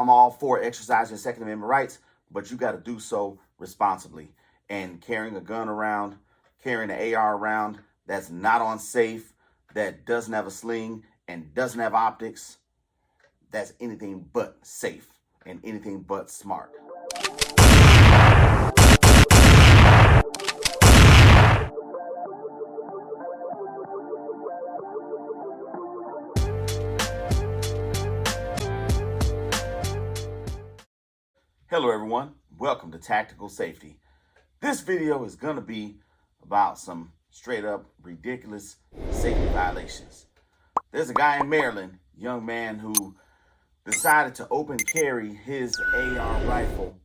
I'm all for exercising Second Amendment rights, but you got to do so responsibly. And carrying a gun around, carrying an AR around that's not on safe, that doesn't have a sling and doesn't have optics, that's anything but safe and anything but smart. Hello everyone, welcome to Tactical Safety. This video is going to be about some straight up ridiculous safety violations. There's a guy in Maryland, young man, who decided to open carry his AR rifle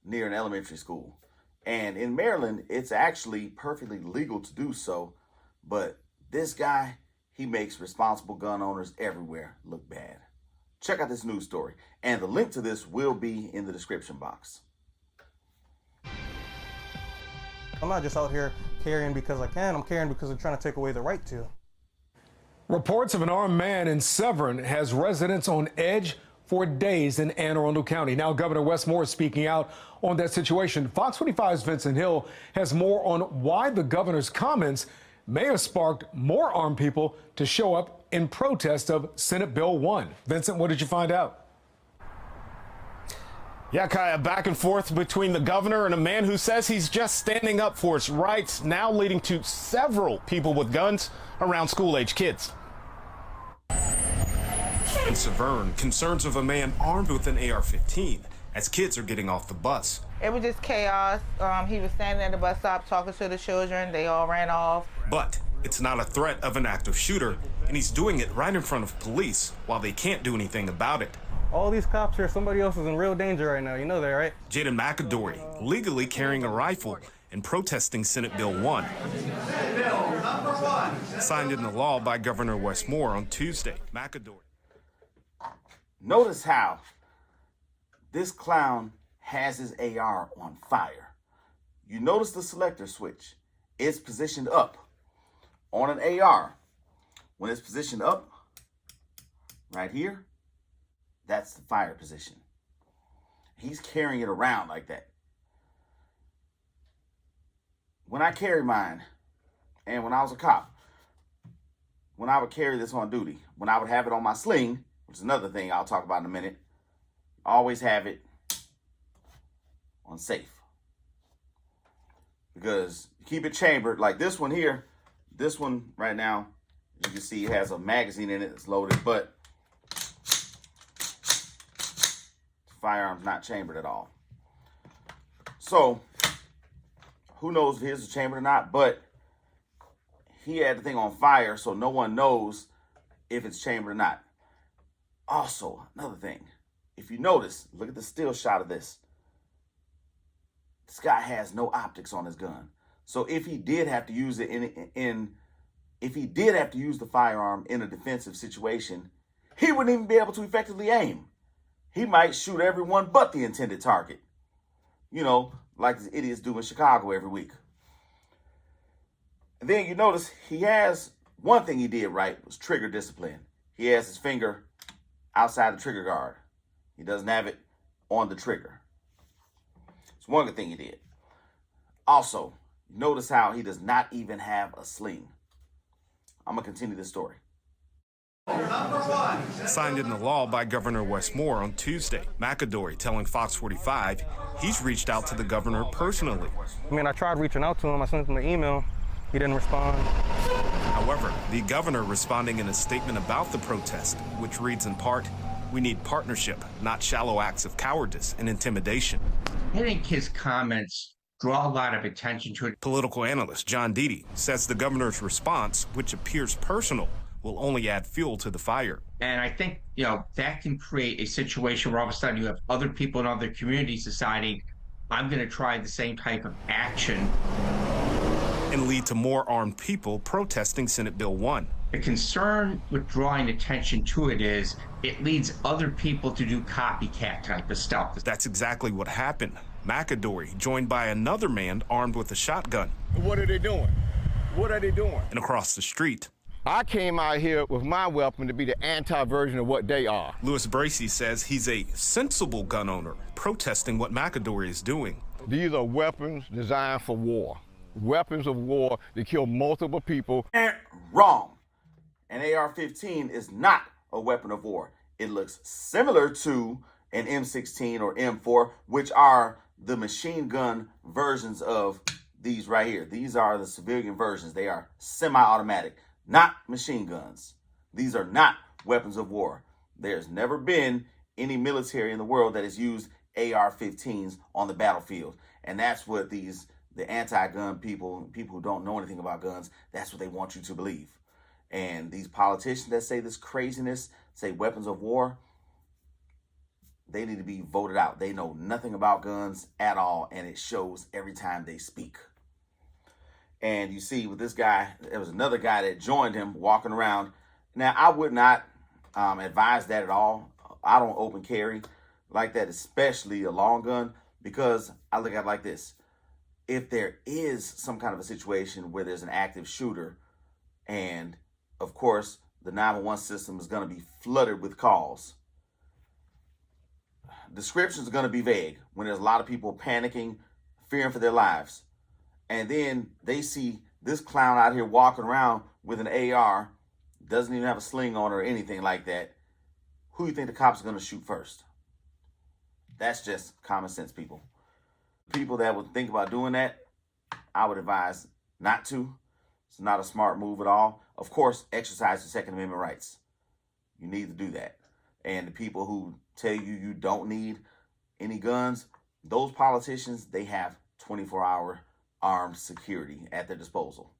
near an elementary school. And in Maryland, it's actually perfectly legal to do so, but this guy, he makes responsible gun owners everywhere look bad. Check out this news story, and the link to this will be in the description box. I'm not just out here carrying because I can, I'm carrying because they're trying to take away the right to. Reports of an armed man in Severn has residents on edge for days in Anne Arundel County. Now Governor Wes Moore is speaking out on that situation. Fox 45's Vincent Hill has more on why the governor's comments may have sparked more armed people to show up in protest of Senate Bill 1. Vincent, what did you find out? Yeah, Kaya, back and forth between the governor and a man who says he's just standing up for his rights, now leading to several people with guns around school-age kids. In Severn, concerns of a man armed with an AR-15 as kids are getting off the bus. It was just chaos. He was standing at the bus stop talking to the children. They all ran off. But it's not a threat of an active shooter, and he's doing it right in front of police while they can't do anything about it. All these cops here, somebody else is in real danger right now. You know that, right? Jaden McAdory legally carrying a rifle and protesting Senate Bill 1. Senate Bill number 1. Signed into law by Governor Wes Moore on Tuesday. McAdory. Notice how this clown has his AR on fire. You notice the selector switch. It's positioned up on an AR. When it's positioned up, right here, that's the fire position. He's carrying it around like that. When I carry mine, and when I was a cop, when I would carry this on duty, when I would have it on my sling, which is another thing I'll talk about in a minute, I always have it on safe. Because you keep it chambered, like this one here, this one right now, you can see it has a magazine in it that's loaded, but the firearm's not chambered at all. So, who knows if his is chambered or not, but he had the thing on fire, so no one knows if it's chambered or not. Also, another thing, if you notice, look at the still shot of this. This guy has no optics on his gun. So if he did have to use it if he did have to use the firearm in a defensive situation, he wouldn't even be able to effectively aim. He might shoot everyone but the intended target. You know, like the idiots do in Chicago every week. And then you notice he has, one thing he did right was trigger discipline. He has his finger outside the trigger guard. He doesn't have it on the trigger. It's one good thing he did. Also, notice how he does not even have a sling. I'm going to continue this story. Number 1. Signed into law by Governor Wes Moore on Tuesday. McAdory telling Fox 45 he's reached out to the governor personally. I mean, I tried reaching out to him. I sent him an email. He didn't respond. However, the governor responding in a statement about the protest, which reads in part, "We need partnership, not shallow acts of cowardice and intimidation." I think his comments draw a lot of attention to it. Political analyst John Deedy says the governor's response, which appears personal, will only add fuel to the fire. And I think, that can create a situation where all of a sudden you have other people in other communities deciding, I'm going to try the same type of action. And lead to more armed people protesting Senate Bill 1. The concern with drawing attention to it is it leads other people to do copycat type of stuff. That's exactly what happened. McAdory joined by another man armed with a shotgun. What are they doing? What are they doing? And across the street, I came out here with my weapon to be the anti-version of what they are. Louis Bracey says he's a sensible gun owner, protesting what McAdory is doing. These are weapons designed for war. Weapons of war to kill multiple people. Wrong. An AR-15 is not a weapon of war. It looks similar to an M16 or M4, which are the machine gun versions of these right here. These are the civilian versions. They are semi-automatic, not machine guns. These are not weapons of war. There's never been any military in the world that has used AR-15s on the battlefield. And that's what the anti-gun people who don't know anything about guns, that's what they want you to believe. And these politicians that say this craziness, say weapons of war, they need to be voted out. They know nothing about guns at all, and it shows every time they speak. And you see with this guy, there was another guy that joined him walking around. Now, I would not advise that at all. I don't open carry like that, especially a long gun, because I look at it like this. If there is some kind of a situation where there's an active shooter, and of course, the 911 system is going to be flooded with calls, descriptions are going to be vague when there's a lot of people panicking, fearing for their lives. And then they see this clown out here walking around with an AR, doesn't even have a sling on or anything like that. Who do you think the cops are going to shoot first? That's just common sense, people. People that would think about doing that, I would advise not to. It's not a smart move at all. Of course, exercise your Second Amendment rights. You need to do that. And the people who tell you you don't need any guns, those politicians, they have 24-hour armed security at their disposal.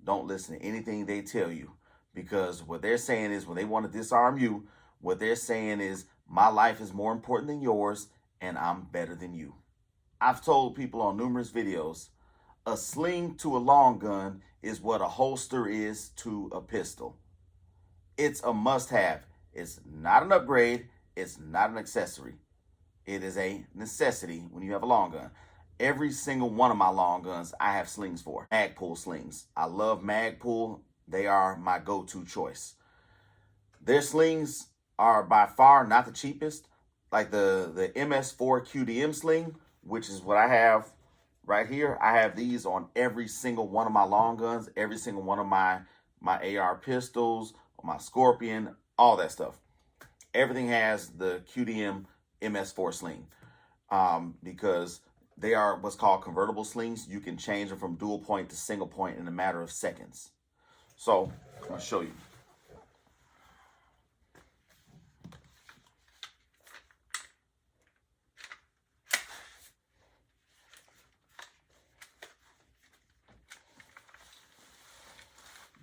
Don't listen to anything they tell you, because what they're saying is when they want to disarm you, what they're saying is my life is more important than yours and I'm better than you. I've told people on numerous videos, a sling to a long gun is what a holster is to a pistol. It's a must-have. It's not an upgrade. It's not an accessory. It is a necessity when you have a long gun. Every single one of my long guns I have slings for. Magpul slings. I love Magpul. They are my go-to choice. Their slings are by far not the cheapest. Like the MS4 QDM sling, which is what I have right here. I have these on every single one of my long guns, every single one of my AR pistols, my Scorpion, all that stuff. Everything has the QDM MS4 sling because they are what's called convertible slings. You can change them from dual point to single point in a matter of seconds. So I'll show you.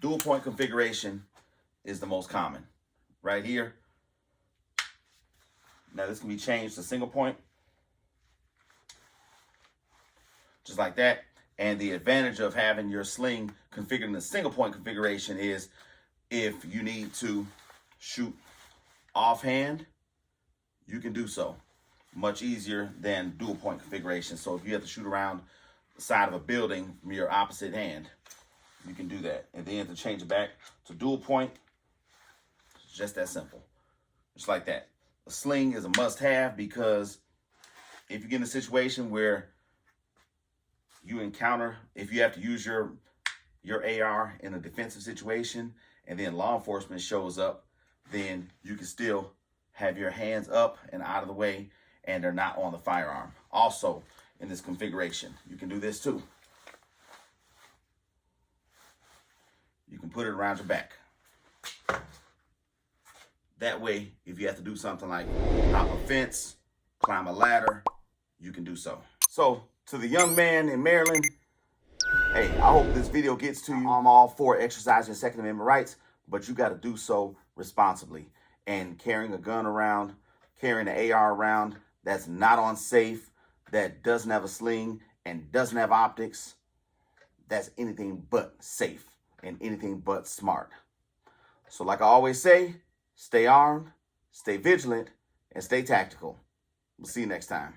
Dual point configuration is the most common. Right here. Now this can be changed to single point. Just like that. And the advantage of having your sling configured in the single point configuration is if you need to shoot offhand, you can do so. Much easier than dual point configuration. So if you have to shoot around the side of a building from your opposite hand, you can do that. And then to change it back to dual point, it's just that simple. Just like that. A sling is a must-have because if you get in a situation where you encounter, if you have to use your AR in a defensive situation and then law enforcement shows up, then you can still have your hands up and out of the way and they're not on the firearm. Also, in this configuration, you can do this too. You can put it around your back. That way, if you have to do something like hop a fence, climb a ladder, you can do so. So, to the young man in Maryland, hey, I hope this video gets to you. I'm all for exercising Second Amendment rights, but you got to do so responsibly. And carrying a gun around, carrying an AR around that's not on safe, that doesn't have a sling and doesn't have optics, that's anything but safe and anything but smart. So like I always say, stay armed, stay vigilant, and stay tactical. We'll see you next time.